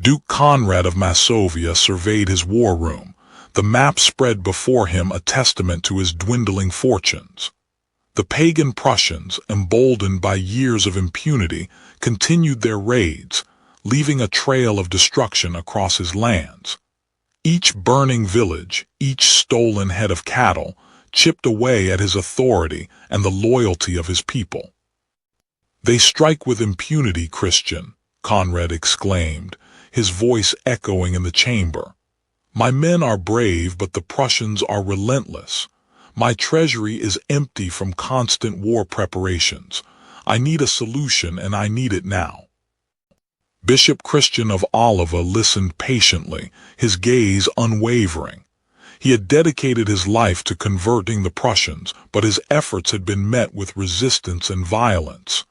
Duke Conrad of Masovia surveyed his war room, the map spread before him a testament to his dwindling fortunes. The pagan Prussians, emboldened by years of impunity, continued their raids, leaving a trail of destruction across his lands. Each burning village, each stolen head of cattle, chipped away at his authority and the loyalty of his people. "They strike with impunity, Christian," Conrad exclaimed, his voice echoing in the chamber. "My men are brave, but the Prussians are relentless. My treasury is empty from constant war preparations. I need a solution, and I need it now." Bishop Christian of Oliva listened patiently, his gaze unwavering. He had dedicated his life to converting the Prussians, but his efforts had been met with resistance and violence.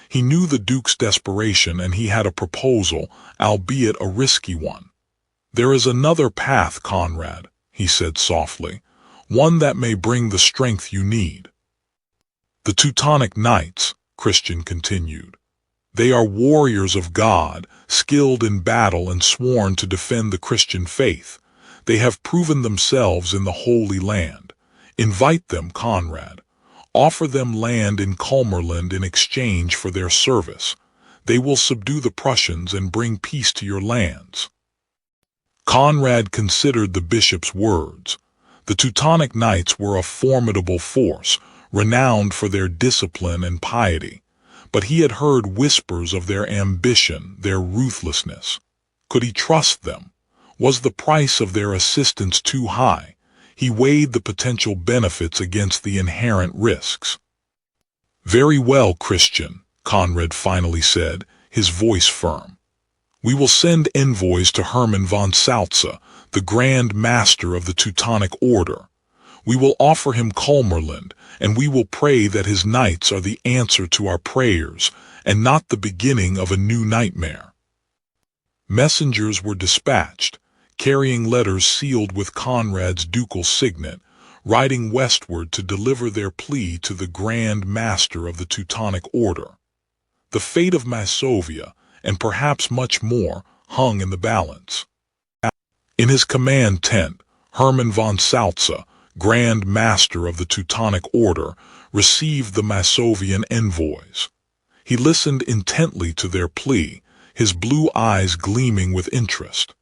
He knew the Duke's desperation, and he had a proposal, albeit a risky one. "There is another path, Conrad," he said softly, "one that may bring the strength you need." "The Teutonic Knights," Christian continued. "They are warriors of God, skilled in battle and sworn to defend the Christian faith. They have proven themselves in the Holy Land. Invite them, Conrad. Offer them land in Kalmarland in exchange for their service. They will subdue the Prussians and bring peace to your lands." Conrad considered the bishop's words. The Teutonic Knights were a formidable force, renowned for their discipline and piety. But he had heard whispers of their ambition, their ruthlessness. Could he trust them? Was the price of their assistance too high? He weighed the potential benefits against the inherent risks. "Very well, Christian," Conrad finally said, his voice firm. "We will send envoys to Hermann von Salza, the Grand Master of the Teutonic Order. We will offer him Kalmarland, and we will pray that his knights are the answer to our prayers, and not the beginning of a new nightmare." Messengers were dispatched, carrying letters sealed with Conrad's ducal signet, riding westward to deliver their plea to the Grand Master of the Teutonic Order. The fate of Masovia, and perhaps much more, hung in the balance. In his command tent, Hermann von Salza, Grand Master of the Teutonic Order, received the Masovian envoys. He listened intently to their plea, his blue eyes gleaming with interest.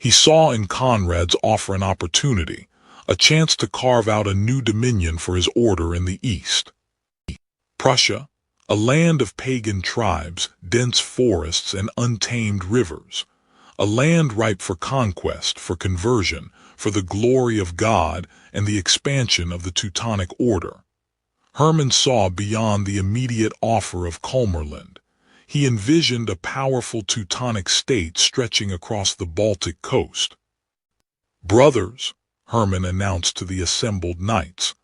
He saw in Conrad's offer an opportunity, a chance to carve out a new dominion for his order in the East. Prussia, a land of pagan tribes, dense forests, and untamed rivers. A land ripe for conquest, for conversion, for the glory of God and the expansion of the Teutonic Order. Hermann saw beyond the immediate offer of Kalmarland. He envisioned a powerful Teutonic state stretching across the Baltic coast. "Brothers," Hermann announced to the assembled knights,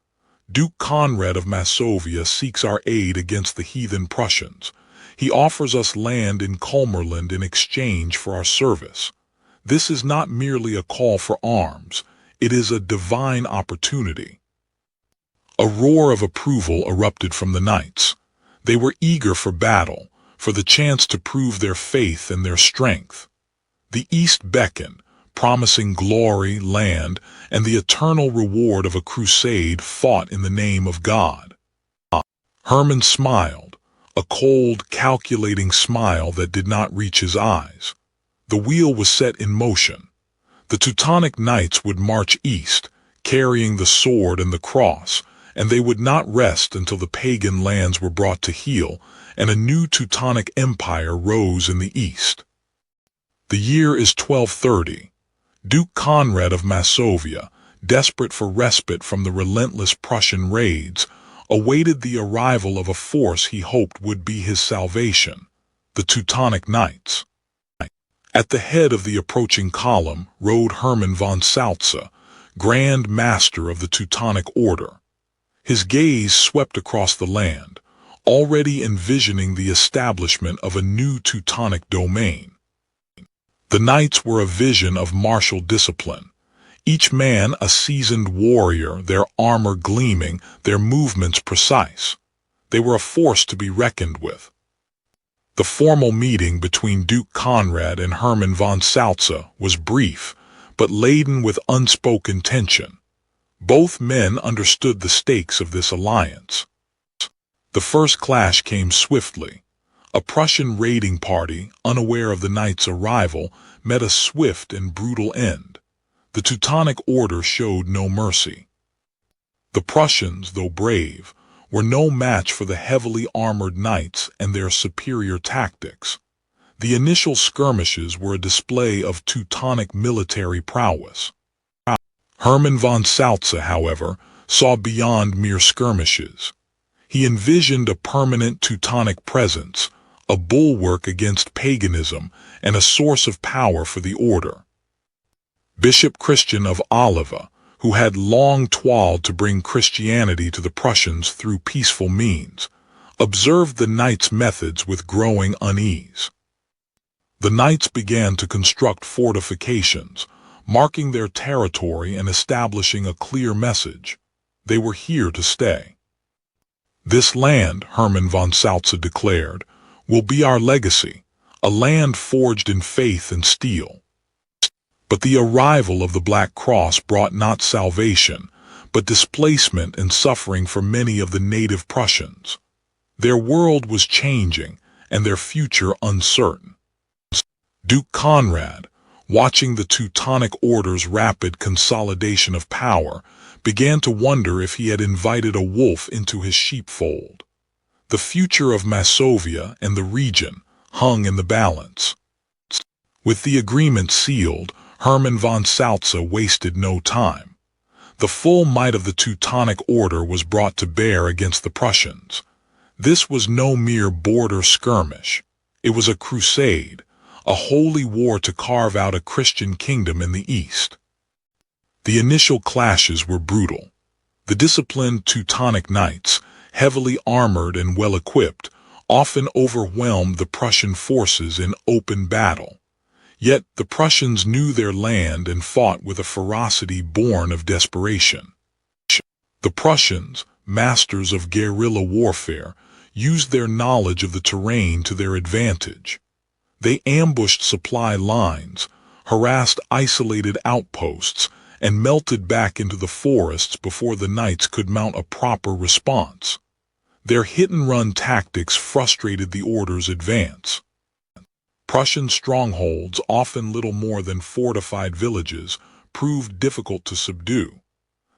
"Duke Conrad of Masovia seeks our aid against the heathen Prussians. He offers us land in Kalmarland in exchange for our service. This is not merely a call for arms, it is a divine opportunity." A roar of approval erupted from the knights. They were eager for battle, for the chance to prove their faith and their strength. The East beckoned, promising glory, land, and the eternal reward of a crusade fought in the name of God. Hermann smiled, a cold, calculating smile that did not reach his eyes. The wheel was set in motion. The Teutonic Knights would march east, carrying the sword and the cross, and they would not rest until the pagan lands were brought to heel, and a new Teutonic empire rose in the east. The year is 1230. Duke Conrad of Masovia, desperate for respite from the relentless Prussian raids, awaited the arrival of a force he hoped would be his salvation, the Teutonic Knights. At the head of the approaching column rode Hermann von Salza, Grand Master of the Teutonic Order. His gaze swept across the land, already envisioning the establishment of a new Teutonic domain. The knights were a vision of martial discipline, each man a seasoned warrior, their armor gleaming, their movements precise. They were a force to be reckoned with. The formal meeting between Duke Conrad and Hermann von Salza was brief, but laden with unspoken tension. Both men understood the stakes of this alliance. The first clash came swiftly. A Prussian raiding party, unaware of the knight's arrival, met a swift and brutal end. The Teutonic Order showed no mercy. The Prussians, though brave, were no match for the heavily armored knights and their superior tactics. The initial skirmishes were a display of Teutonic military prowess. Hermann von Salza, however, saw beyond mere skirmishes. He envisioned a permanent Teutonic presence, a bulwark against paganism, and a source of power for the order. Bishop Christian of Oliva, who had long toiled to bring Christianity to the Prussians through peaceful means, observed the knights' methods with growing unease. The knights began to construct fortifications, marking their territory and establishing a clear message. They were here to stay. "This land," Hermann von Salza declared, "will be our legacy, a land forged in faith and steel." But the arrival of the Black Cross brought not salvation, but displacement and suffering for many of the native Prussians. Their world was changing, and their future uncertain. Duke Conrad, watching the Teutonic Order's rapid consolidation of power, began to wonder if he had invited a wolf into his sheepfold. The future of Masovia and the region hung in the balance. With the agreement sealed, Hermann von Salza wasted no time. The full might of the Teutonic Order was brought to bear against the Prussians. This was no mere border skirmish. It was a crusade, a holy war to carve out a Christian kingdom in the East. The initial clashes were brutal. The disciplined Teutonic knights, heavily armored and well-equipped, often overwhelmed the Prussian forces in open battle. Yet the Prussians knew their land and fought with a ferocity born of desperation. The Prussians, masters of guerrilla warfare, used their knowledge of the terrain to their advantage. They ambushed supply lines, harassed isolated outposts, and melted back into the forests before the knights could mount a proper response. Their hit-and-run tactics frustrated the order's advance. Prussian strongholds, often little more than fortified villages, proved difficult to subdue.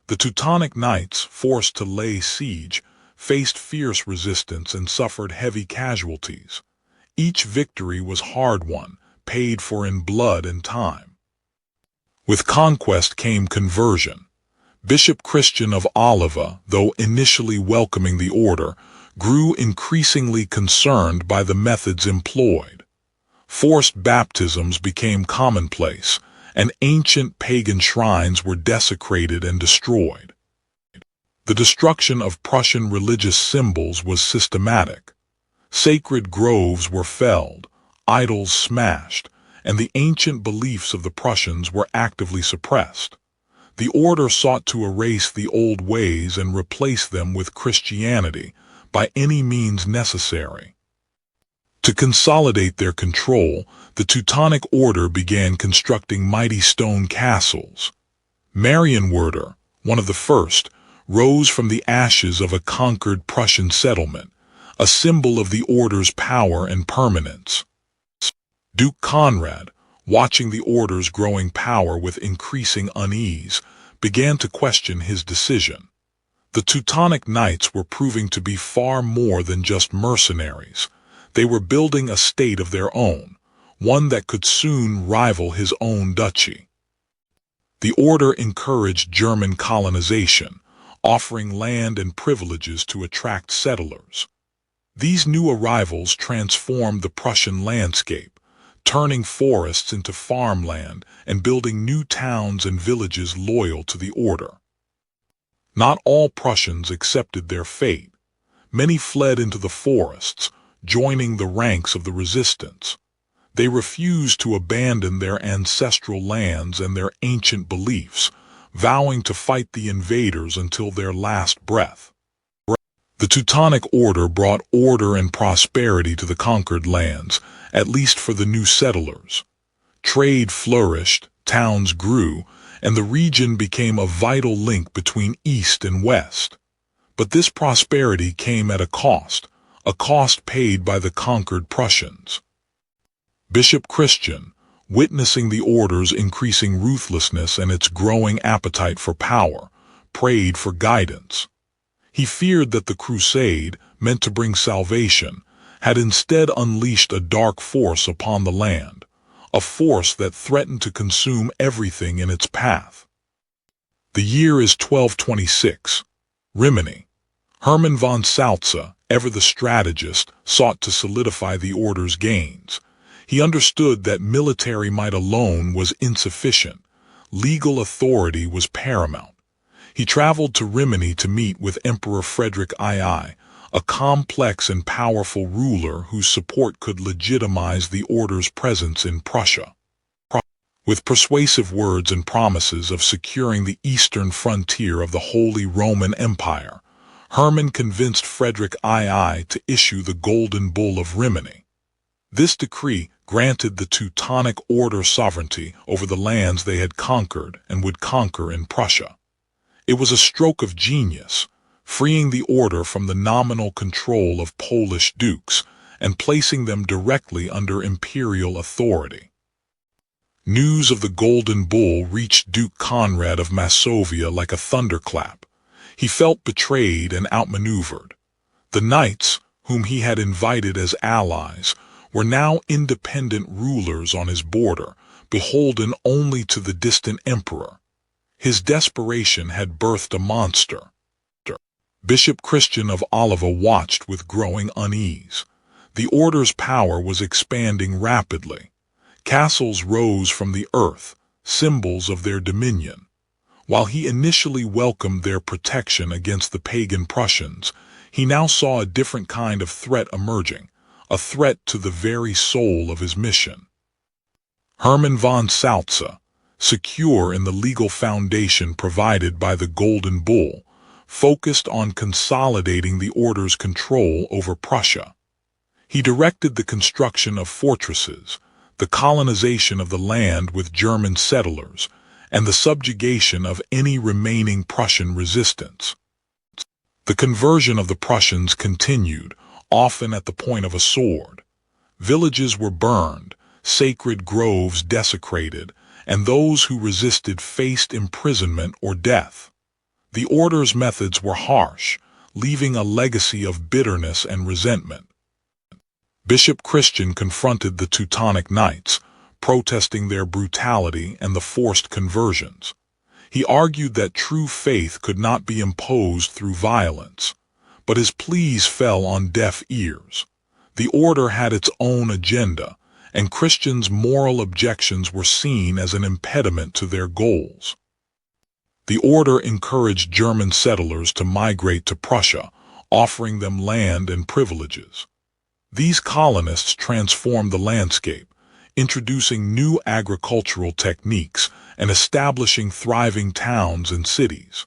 The Teutonic knights, forced to lay siege, faced fierce resistance and suffered heavy casualties. Each victory was hard-won, paid for in blood and time. With conquest came conversion. Bishop Christian of Oliva, though initially welcoming the order, grew increasingly concerned by the methods employed. Forced baptisms became commonplace, and ancient pagan shrines were desecrated and destroyed. The destruction of Prussian religious symbols was systematic. Sacred groves were felled, idols smashed, and the ancient beliefs of the Prussians were actively suppressed. The order sought to erase the old ways and replace them with Christianity by any means necessary. To consolidate their control, the Teutonic Order began constructing mighty stone castles. Marienwerder, one of the first, rose from the ashes of a conquered Prussian settlement, a symbol of the order's power and permanence. Duke Conrad, watching the order's growing power with increasing unease, began to question his decision. The Teutonic Knights were proving to be far more than just mercenaries. They were building a state of their own, one that could soon rival his own duchy. The order encouraged German colonization, offering land and privileges to attract settlers. These new arrivals transformed the Prussian landscape, turning forests into farmland and building new towns and villages loyal to the order. Not all Prussians accepted their fate. Many fled into the forests, joining the ranks of the resistance. They refused to abandon their ancestral lands and their ancient beliefs, vowing to fight the invaders until their last breath. The Teutonic Order brought order and prosperity to the conquered lands, at least for the new settlers. Trade flourished, towns grew, and the region became a vital link between East and West. But this prosperity came at a cost paid by the conquered Prussians. Bishop Christian, witnessing the order's increasing ruthlessness and its growing appetite for power, prayed for guidance. He feared that the crusade, meant to bring salvation, had instead unleashed a dark force upon the land, a force that threatened to consume everything in its path. The year is 1226. Rimini. Hermann von Salza, ever the strategist, sought to solidify the order's gains. He understood that military might alone was insufficient. Legal authority was paramount. He traveled to Rimini to meet with Emperor Frederick II, a complex and powerful ruler whose support could legitimize the order's presence in Prussia. With persuasive words and promises of securing the eastern frontier of the Holy Roman Empire, Hermann convinced Frederick II to issue the Golden Bull of Rimini. This decree granted the Teutonic Order sovereignty over the lands they had conquered and would conquer in Prussia. It was a stroke of genius, freeing the order from the nominal control of Polish dukes and placing them directly under imperial authority. News of the Golden Bull reached Duke Conrad of Masovia like a thunderclap. He felt betrayed and outmaneuvered. The knights, whom he had invited as allies, were now independent rulers on his border, beholden only to the distant emperor. His desperation had birthed a monster. Bishop Christian of Oliva watched with growing unease. The order's power was expanding rapidly. Castles rose from the earth, symbols of their dominion. While he initially welcomed their protection against the pagan Prussians, he now saw a different kind of threat emerging, a threat to the very soul of his mission. Hermann von Salza, secure in the legal foundation provided by the Golden Bull, focused on consolidating the order's control over Prussia. He directed the construction of fortresses, the colonization of the land with German settlers, and the subjugation of any remaining Prussian resistance. The conversion of the Prussians continued, often at the point of a sword. Villages were burned, sacred groves desecrated, and those who resisted faced imprisonment or death. The order's methods were harsh, leaving a legacy of bitterness and resentment. Bishop Christian confronted the Teutonic Knights, protesting their brutality and the forced conversions. He argued that true faith could not be imposed through violence, but his pleas fell on deaf ears. The order had its own agenda, and Christians' moral objections were seen as an impediment to their goals. The order encouraged German settlers to migrate to Prussia, offering them land and privileges. These colonists transformed the landscape, introducing new agricultural techniques and establishing thriving towns and cities.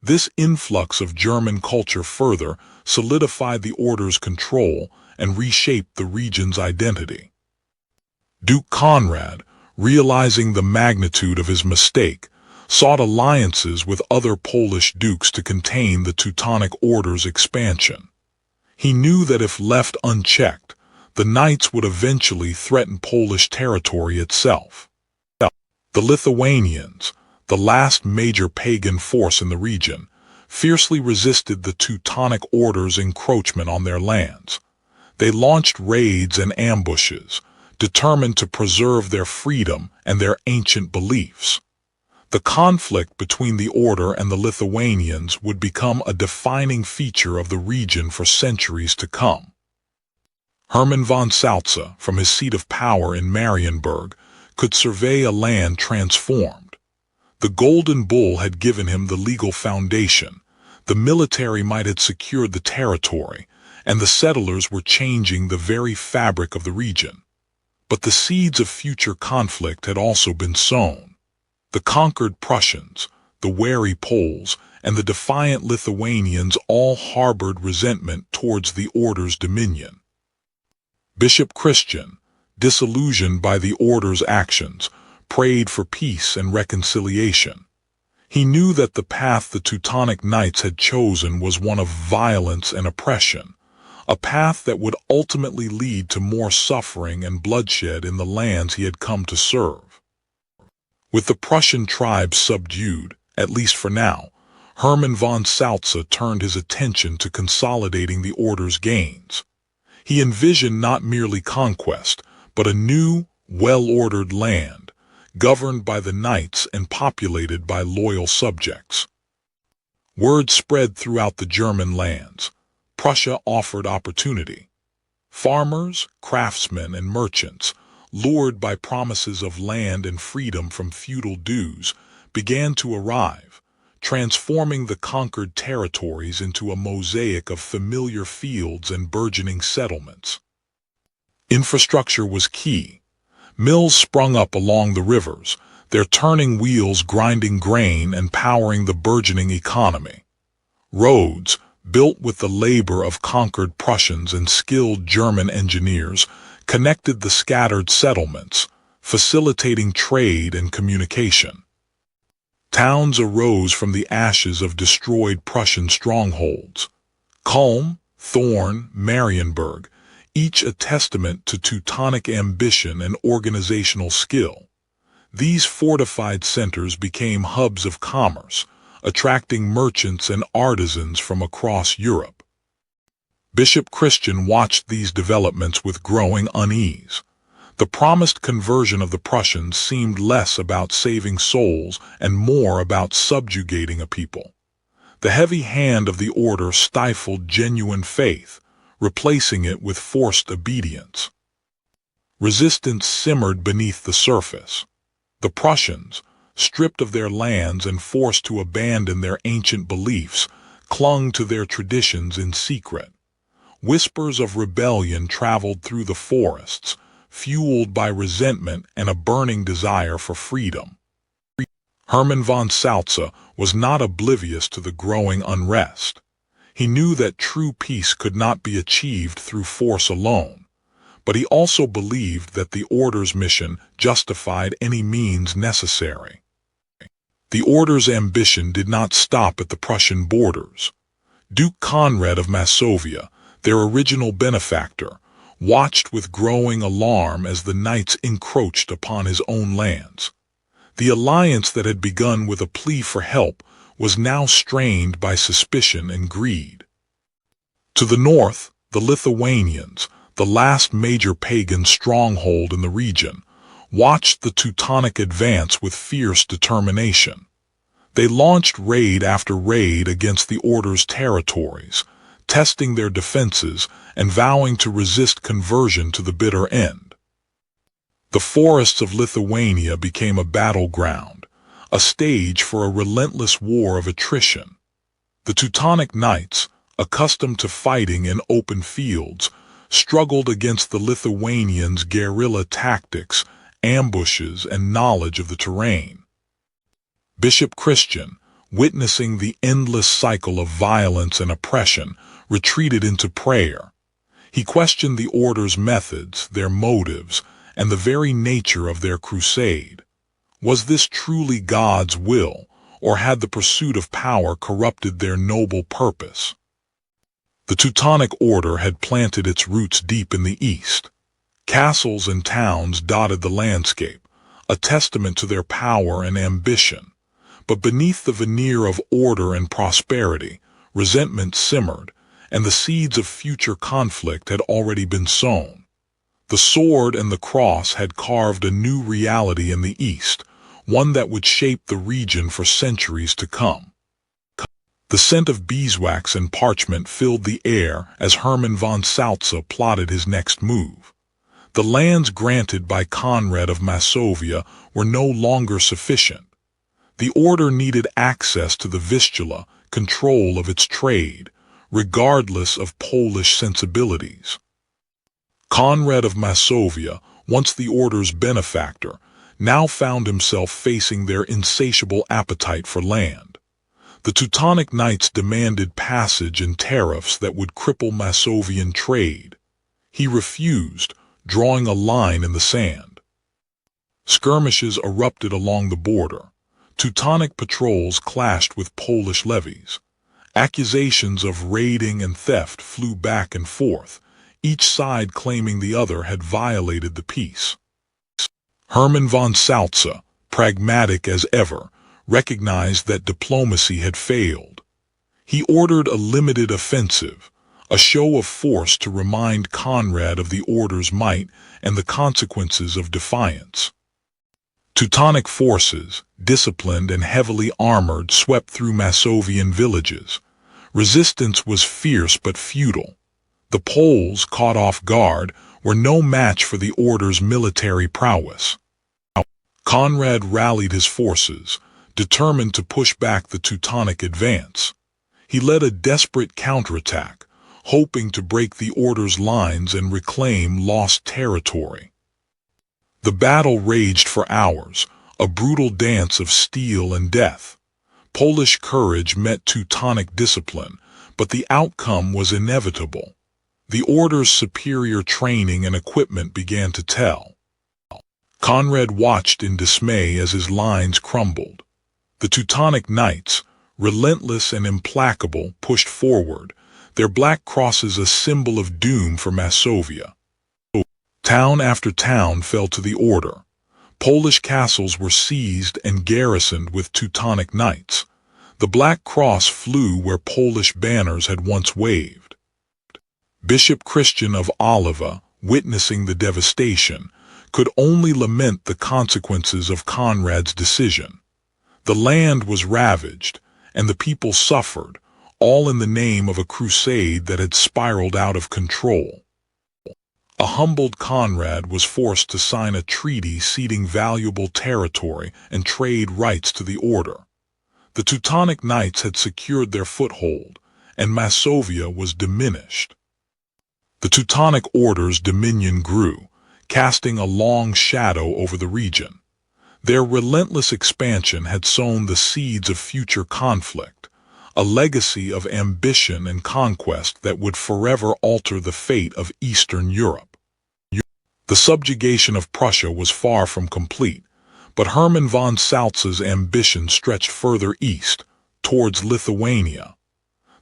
This influx of German culture further solidified the order's control and reshaped the region's identity. Duke Conrad, realizing the magnitude of his mistake, sought alliances with other Polish dukes to contain the Teutonic Order's expansion. He knew that if left unchecked, the Knights would eventually threaten Polish territory itself. The Lithuanians, the last major pagan force in the region, fiercely resisted the Teutonic Order's encroachment on their lands. They launched raids and ambushes, determined to preserve their freedom and their ancient beliefs. The conflict between the Order and the Lithuanians would become a defining feature of the region for centuries to come. Hermann von Salza, from his seat of power in Marienburg, could survey a land transformed. The Golden Bull had given him the legal foundation, the military might had secured the territory, and the settlers were changing the very fabric of the region. But the seeds of future conflict had also been sown. The conquered Prussians, the wary Poles, and the defiant Lithuanians all harbored resentment towards the order's dominion. Bishop Christian, disillusioned by the order's actions, prayed for peace and reconciliation. He knew that the path the Teutonic Knights had chosen was one of violence and oppression, a path that would ultimately lead to more suffering and bloodshed in the lands he had come to serve. With the Prussian tribes subdued, at least for now, Hermann von Salza turned his attention to consolidating the order's gains. He envisioned not merely conquest, but a new, well-ordered land, governed by the knights and populated by loyal subjects. Word spread throughout the German lands. Prussia offered opportunity. Farmers, craftsmen, and merchants, lured by promises of land and freedom from feudal dues, began to arrive, transforming the conquered territories into a mosaic of familiar fields and burgeoning settlements. Infrastructure was key. Mills sprung up along the rivers, their turning wheels grinding grain and powering the burgeoning economy. Roads, built with the labor of conquered Prussians and skilled German engineers, connected the scattered settlements, facilitating trade and communication. Towns arose from the ashes of destroyed Prussian strongholds. Kulm, Thorn, Marienburg, each a testament to Teutonic ambition and organizational skill. These fortified centers became hubs of commerce, attracting merchants and artisans from across Europe. Bishop Christian watched these developments with growing unease. The promised conversion of the Prussians seemed less about saving souls and more about subjugating a people. The heavy hand of the order stifled genuine faith, replacing it with forced obedience. Resistance simmered beneath the surface. The Prussians, stripped of their lands and forced to abandon their ancient beliefs, clung to their traditions in secret. Whispers of rebellion traveled through the forests, fueled by resentment and a burning desire for freedom. Hermann von Salza was not oblivious to the growing unrest. He knew that true peace could not be achieved through force alone, but he also believed that the order's mission justified any means necessary. The order's ambition did not stop at the Prussian borders. Duke Conrad of Masovia, their original benefactor, watched with growing alarm as the knights encroached upon his own lands. The alliance that had begun with a plea for help was now strained by suspicion and greed. To the north, the Lithuanians, the last major pagan stronghold in the region, watched the Teutonic advance with fierce determination. They launched raid after raid against the order's territories, testing their defenses and vowing to resist conversion to the bitter end. The forests of Lithuania became a battleground, a stage for a relentless war of attrition. The Teutonic Knights, accustomed to fighting in open fields, struggled against the Lithuanians' guerrilla tactics, ambushes, and knowledge of the terrain. Bishop Christian, witnessing the endless cycle of violence and oppression, retreated into prayer. He questioned the order's methods, their motives, and the very nature of their crusade. Was this truly God's will, or had the pursuit of power corrupted their noble purpose? The Teutonic order had planted its roots deep in the east. Castles and towns dotted the landscape, a testament to their power and ambition. But beneath the veneer of order and prosperity, resentment simmered, and the seeds of future conflict had already been sown. The sword and the cross had carved a new reality in the East, one that would shape the region for centuries to come. The scent of beeswax and parchment filled the air as Hermann von Salza plotted his next move. The lands granted by Conrad of Masovia were no longer sufficient. The order needed access to the Vistula, control of its trade, regardless of Polish sensibilities. Conrad of Masovia, once the order's benefactor, now found himself facing their insatiable appetite for land. The Teutonic Knights demanded passage and tariffs that would cripple Masovian trade. He refused, drawing a line in the sand. Skirmishes erupted along the border. Teutonic patrols clashed with Polish levies. Accusations of raiding and theft flew back and forth, each side claiming the other had violated the peace. Hermann von Salza, pragmatic as ever, recognized that diplomacy had failed. He ordered a limited offensive, a show of force to remind Conrad of the order's might and the consequences of defiance. Teutonic forces, disciplined and heavily armored, swept through Masovian villages. Resistance was fierce but futile. The Poles, caught off guard, were no match for the order's military prowess. Conrad rallied his forces, determined to push back the Teutonic advance. He led a desperate counterattack, hoping to break the order's lines and reclaim lost territory. The battle raged for hours, a brutal dance of steel and death. Polish courage met Teutonic discipline, but the outcome was inevitable. The order's superior training and equipment began to tell. Conrad watched in dismay as his lines crumbled. The Teutonic Knights, relentless and implacable, pushed forward, their black crosses a symbol of doom for Masovia. Town after town fell to the order. Polish castles were seized and garrisoned with Teutonic knights. The Black Cross flew where Polish banners had once waved. Bishop Christian of Oliva, witnessing the devastation, could only lament the consequences of Conrad's decision. The land was ravaged, and the people suffered, all in the name of a crusade that had spiraled out of control. A humbled Conrad was forced to sign a treaty ceding valuable territory and trade rights to the order. The Teutonic Knights had secured their foothold, and Masovia was diminished. The Teutonic Order's dominion grew, casting a long shadow over the region. Their relentless expansion had sown the seeds of future conflict, a legacy of ambition and conquest that would forever alter the fate of Eastern Europe. The subjugation of Prussia was far from complete, but Hermann von Salza's ambition stretched further east, towards Lithuania.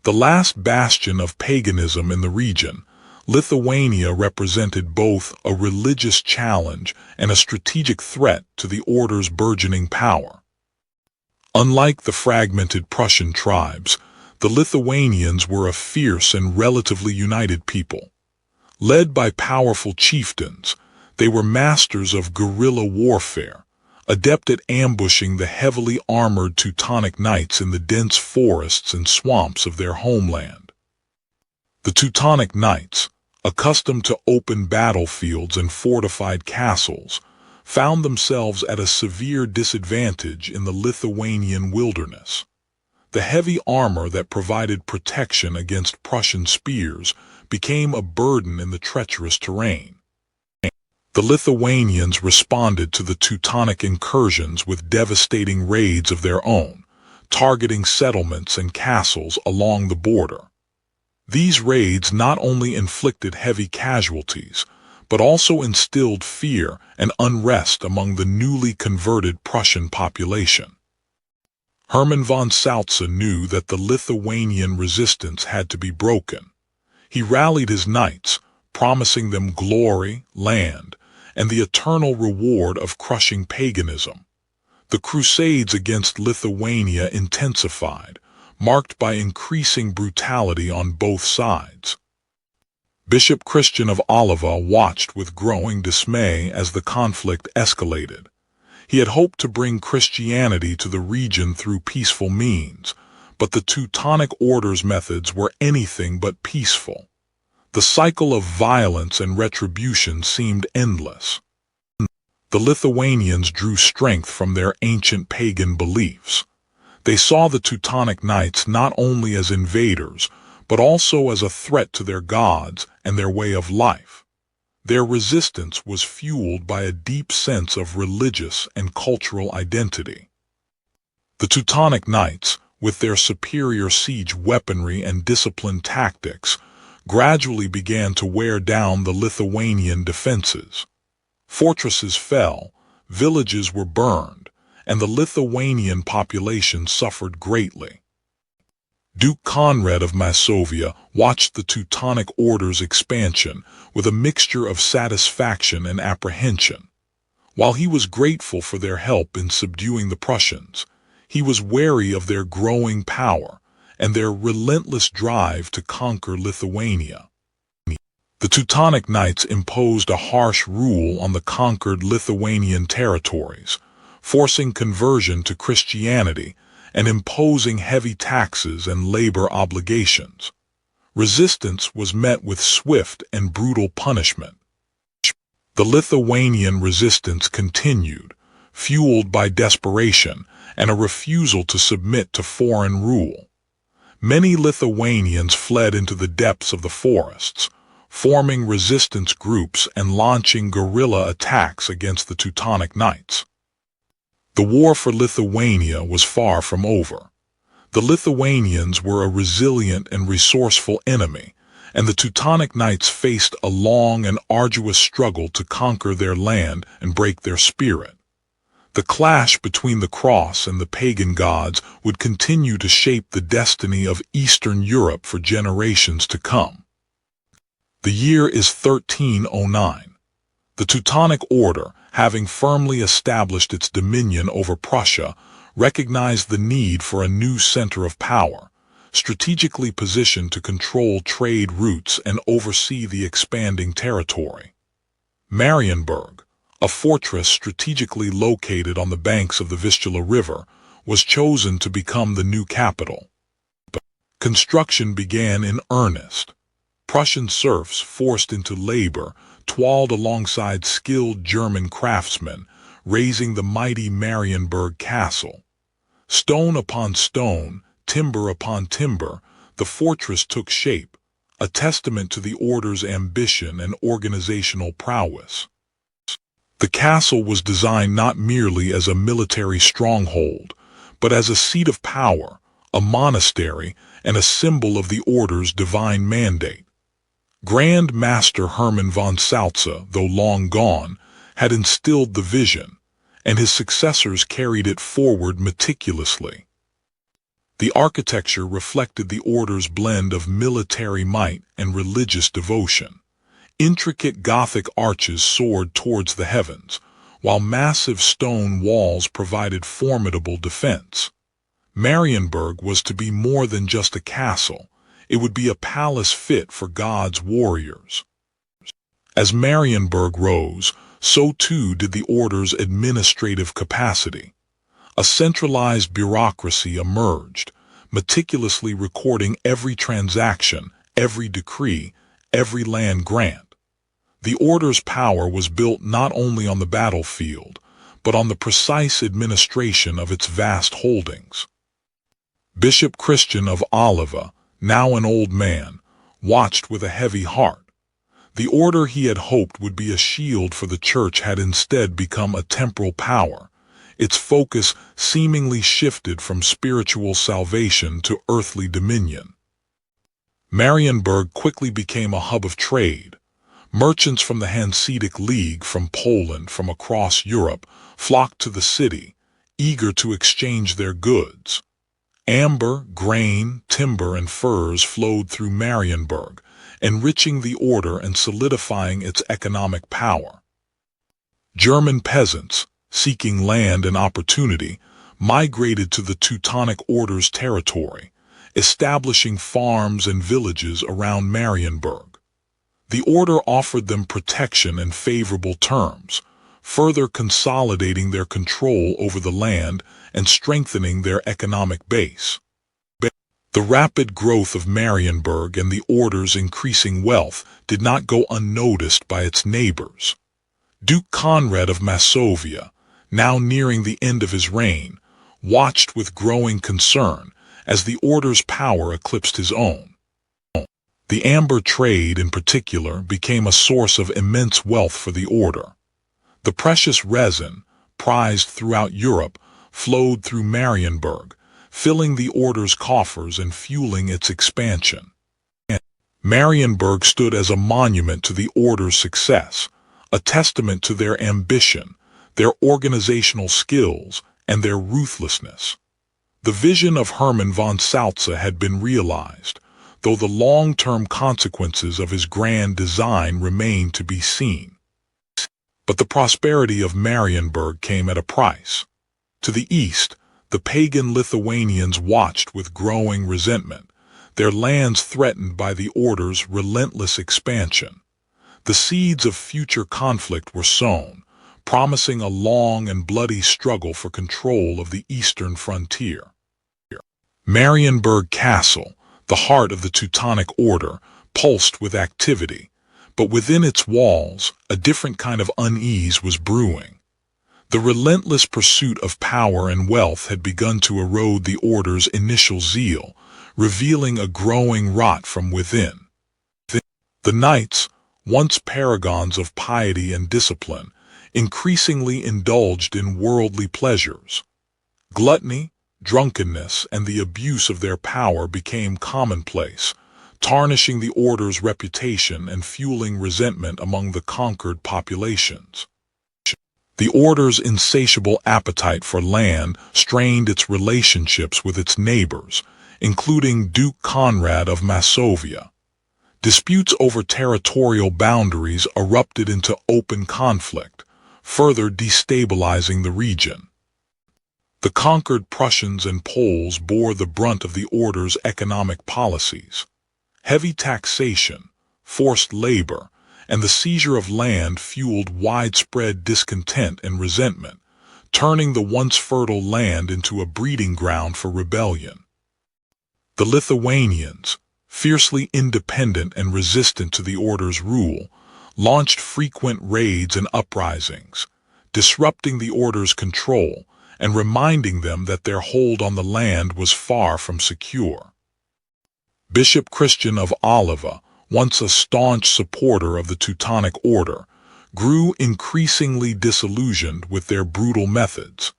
The last bastion of paganism in the region, Lithuania represented both a religious challenge and a strategic threat to the order's burgeoning power. Unlike the fragmented Prussian tribes, the Lithuanians were a fierce and relatively united people. Led by powerful chieftains, they were masters of guerrilla warfare, adept at ambushing the heavily armored Teutonic Knights in the dense forests and swamps of their homeland. The Teutonic Knights, accustomed to open battlefields and fortified castles, found themselves at a severe disadvantage in the Lithuanian wilderness. The heavy armor that provided protection against Prussian spears became a burden in the treacherous terrain. The Lithuanians responded to the Teutonic incursions with devastating raids of their own, targeting settlements and castles along the border. These raids not only inflicted heavy casualties, but also instilled fear and unrest among the newly converted Prussian population. Hermann von Salza knew that the Lithuanian resistance had to be broken. He rallied his knights, promising them glory, land, and the eternal reward of crushing paganism. The crusades against Lithuania intensified, marked by increasing brutality on both sides. Bishop Christian of Oliva watched with growing dismay as the conflict escalated. He had hoped to bring Christianity to the region through peaceful means, but the Teutonic Order's methods were anything but peaceful. The cycle of violence and retribution seemed endless. The Lithuanians drew strength from their ancient pagan beliefs. They saw the Teutonic Knights not only as invaders, but also as a threat to their gods and their way of life. Their resistance was fueled by a deep sense of religious and cultural identity. The Teutonic Knights, with their superior siege weaponry and disciplined tactics, gradually began to wear down the Lithuanian defenses. Fortresses fell, villages were burned, and the Lithuanian population suffered greatly. Duke Conrad of Masovia watched the Teutonic Order's expansion with a mixture of satisfaction and apprehension. While he was grateful for their help in subduing the Prussians, he was wary of their growing power and their relentless drive to conquer Lithuania. The Teutonic Knights imposed a harsh rule on the conquered Lithuanian territories, forcing conversion to Christianity and imposing heavy taxes and labor obligations. Resistance was met with swift and brutal punishment. The Lithuanian resistance continued, fueled by desperation and a refusal to submit to foreign rule. Many Lithuanians fled into the depths of the forests, forming resistance groups and launching guerrilla attacks against the Teutonic Knights. The war for Lithuania was far from over. The Lithuanians were a resilient and resourceful enemy, and the Teutonic Knights faced a long and arduous struggle to conquer their land and break their spirit. The clash between the cross and the pagan gods would continue to shape the destiny of Eastern Europe for generations to come. The year is 1309. The Teutonic Order, having firmly established its dominion over Prussia, recognized the need for a new center of power, strategically positioned to control trade routes and oversee the expanding territory. Marienburg, a fortress strategically located on the banks of the Vistula River, was chosen to become the new capital. Construction began in earnest. Prussian serfs forced into labor toiled alongside skilled German craftsmen, raising the mighty Marienburg castle. Stone upon stone, timber upon timber, the fortress took shape, a testament to the order's ambition and organizational prowess. The castle was designed not merely as a military stronghold, but as a seat of power, a monastery, and a symbol of the order's divine mandate. Grand Master Hermann von Salza, though long gone, had instilled the vision, and his successors carried it forward meticulously. The architecture reflected the order's blend of military might and religious devotion. Intricate Gothic arches soared towards the heavens, while massive stone walls provided formidable defense. Marienburg was to be more than just a castle. It would be a palace fit for God's warriors. As Marienburg rose, so too did the order's administrative capacity. A centralized bureaucracy emerged, meticulously recording every transaction, every decree, every land grant. The order's power was built not only on the battlefield, but on the precise administration of its vast holdings. Bishop Christian of Oliva, now an old man, watched with a heavy heart. The order he had hoped would be a shield for the church had instead become a temporal power. Its focus seemingly shifted from spiritual salvation to earthly dominion. Marienburg quickly became a hub of trade. Merchants from the Hanseatic League, from Poland, from across Europe, flocked to the city, eager to exchange their goods. Amber, grain, timber, and furs flowed through Marienburg, enriching the order and solidifying its economic power. German peasants, seeking land and opportunity, migrated to the Teutonic Order's territory, establishing farms and villages around Marienburg. The order offered them protection and favorable terms, further consolidating their control over the land and strengthening their economic base. The rapid growth of Marienburg and the order's increasing wealth did not go unnoticed by its neighbors. Duke Conrad of Masovia, now nearing the end of his reign, watched with growing concern as the order's power eclipsed his own. The amber trade, in particular, became a source of immense wealth for the order. The precious resin, prized throughout Europe, flowed through Marienburg, filling the order's coffers and fueling its expansion. Marienburg stood as a monument to the order's success, a testament to their ambition, their organizational skills, and their ruthlessness. The vision of Hermann von Salza had been realized, though the long-term consequences of his grand design remained to be seen. But the prosperity of Marienburg came at a price. To the east, the pagan Lithuanians watched with growing resentment, their lands threatened by the order's relentless expansion. The seeds of future conflict were sown, promising a long and bloody struggle for control of the eastern frontier. Marienburg Castle, the heart of the Teutonic Order, pulsed with activity, but within its walls, a different kind of unease was brewing. The relentless pursuit of power and wealth had begun to erode the Order's initial zeal, revealing a growing rot from within. The knights, once paragons of piety and discipline, increasingly indulged in worldly pleasures. Gluttony, drunkenness, and the abuse of their power became commonplace, tarnishing the order's reputation and fueling resentment among the conquered populations. The order's insatiable appetite for land strained its relationships with its neighbors, including Duke Conrad of Masovia. Disputes over territorial boundaries erupted into open conflict, further destabilizing the region. The conquered Prussians and Poles bore the brunt of the order's economic policies. Heavy taxation, forced labor, and the seizure of land fueled widespread discontent and resentment, turning the once fertile land into a breeding ground for rebellion. The Lithuanians, fiercely independent and resistant to the order's rule, launched frequent raids and uprisings, disrupting the order's control and reminding them that their hold on the land was far from secure. Bishop Christian of Oliva, once a staunch supporter of the Teutonic Order, grew increasingly disillusioned with their brutal methods.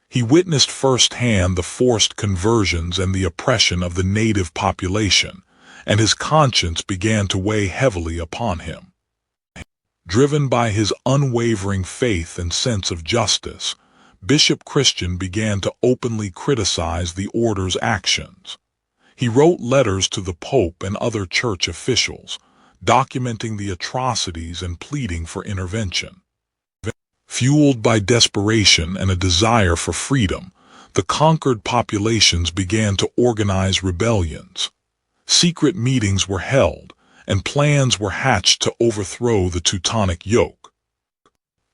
He witnessed firsthand the forced conversions and the oppression of the native population, and his conscience began to weigh heavily upon him. Driven by his unwavering faith and sense of justice, Bishop Christian began to openly criticize the order's actions. He wrote letters to the Pope and other church officials, documenting the atrocities and pleading for intervention. Fueled by desperation and a desire for freedom, the conquered populations began to organize rebellions. Secret meetings were held, and plans were hatched to overthrow the Teutonic yoke.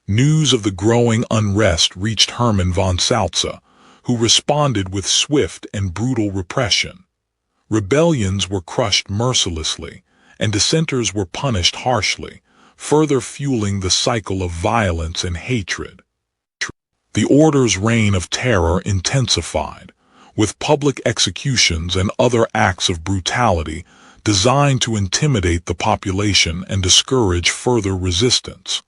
News of the growing unrest reached Hermann von Salza, who responded with swift and brutal repression. Rebellions were crushed mercilessly, and dissenters were punished harshly, further fueling the cycle of violence and hatred. The order's reign of terror intensified, with public executions and other acts of brutality designed to intimidate the population and discourage further resistance.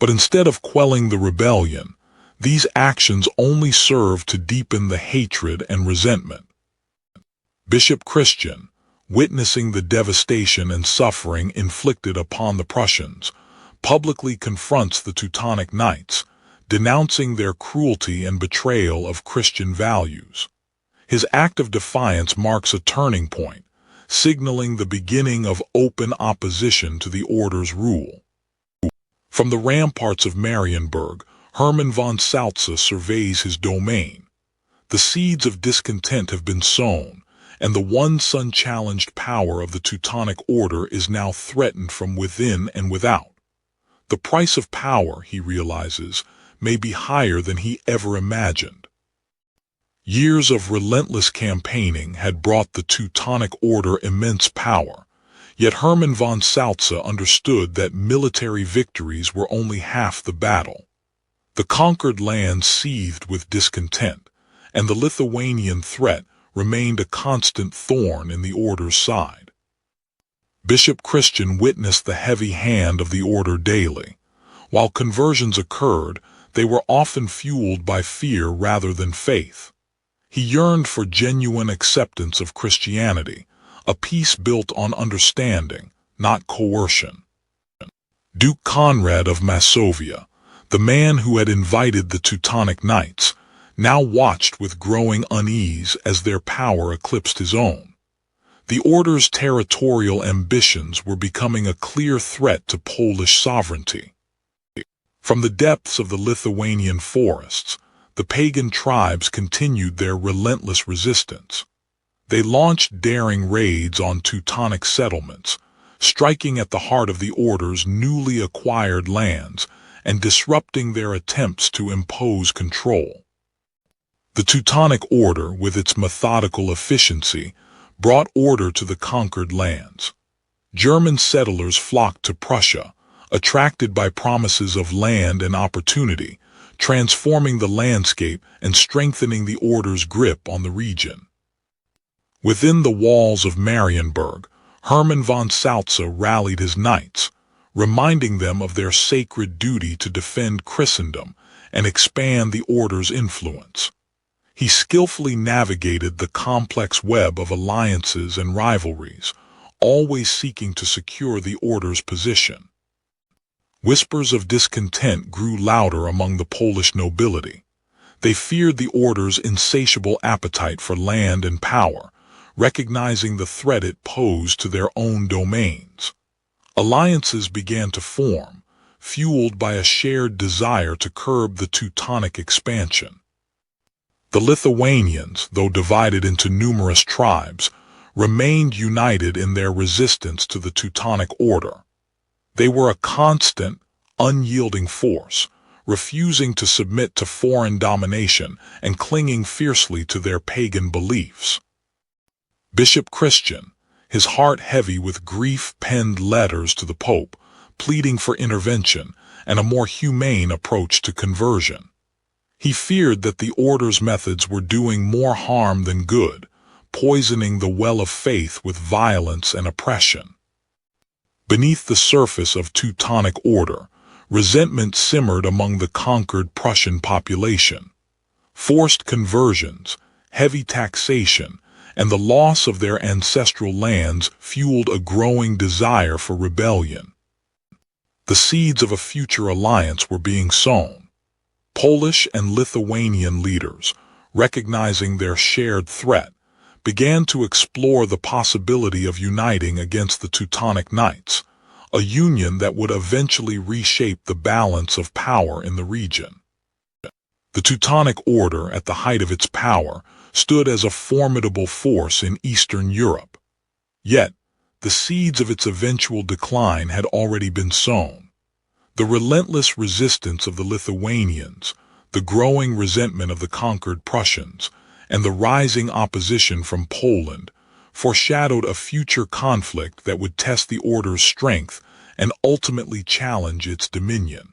But instead of quelling the rebellion, these actions only served to deepen the hatred and resentment. Bishop Christian, witnessing the devastation and suffering inflicted upon the Prussians, publicly confronts the Teutonic Knights, denouncing their cruelty and betrayal of Christian values. His act of defiance marks a turning point, signaling the beginning of open opposition to the order's rule. From the ramparts of Marienburg, Hermann von Salza surveys his domain. The seeds of discontent have been sown, and the once unchallenged power of the Teutonic Order is now threatened from within and without. The price of power, he realizes, may be higher than he ever imagined. Years of relentless campaigning had brought the Teutonic Order immense power, yet Hermann von Salza understood that military victories were only half the battle. The conquered land seethed with discontent, and the Lithuanian threat remained a constant thorn in the order's side. Bishop Christian witnessed the heavy hand of the order daily. While conversions occurred, they were often fueled by fear rather than faith. He yearned for genuine acceptance of Christianity, a peace built on understanding, not coercion. Duke Conrad of Masovia, the man who had invited the Teutonic Knights, now watched with growing unease as their power eclipsed his own. The order's territorial ambitions were becoming a clear threat to Polish sovereignty. From the depths of the Lithuanian forests, the pagan tribes continued their relentless resistance. They launched daring raids on Teutonic settlements, striking at the heart of the order's newly acquired lands and disrupting their attempts to impose control. The Teutonic Order, with its methodical efficiency, brought order to the conquered lands. German settlers flocked to Prussia, attracted by promises of land and opportunity, transforming the landscape and strengthening the order's grip on the region. Within the walls of Marienburg, Hermann von Salza rallied his knights, reminding them of their sacred duty to defend Christendom and expand the order's influence. He skillfully navigated the complex web of alliances and rivalries, always seeking to secure the order's position. Whispers of discontent grew louder among the Polish nobility. They feared the order's insatiable appetite for land and power, recognizing the threat it posed to their own domains. Alliances began to form, fueled by a shared desire to curb the Teutonic expansion. The Lithuanians, though divided into numerous tribes, remained united in their resistance to the Teutonic Order. They were a constant, unyielding force, refusing to submit to foreign domination and clinging fiercely to their pagan beliefs. Bishop Christian, his heart heavy with grief, penned letters to the Pope, pleading for intervention and a more humane approach to conversion. He feared that the order's methods were doing more harm than good, poisoning the well of faith with violence and oppression. Beneath the surface of Teutonic order, resentment simmered among the conquered Prussian population. Forced conversions, heavy taxation, and the loss of their ancestral lands fueled a growing desire for rebellion. The seeds of a future alliance were being sown. Polish and Lithuanian leaders, recognizing their shared threat, began to explore the possibility of uniting against the Teutonic Knights, a union that would eventually reshape the balance of power in the region. The Teutonic Order, at the height of its power, stood as a formidable force in Eastern Europe. Yet, the seeds of its eventual decline had already been sown. The relentless resistance of the Lithuanians, the growing resentment of the conquered Prussians, and the rising opposition from Poland foreshadowed a future conflict that would test the order's strength and ultimately challenge its dominion.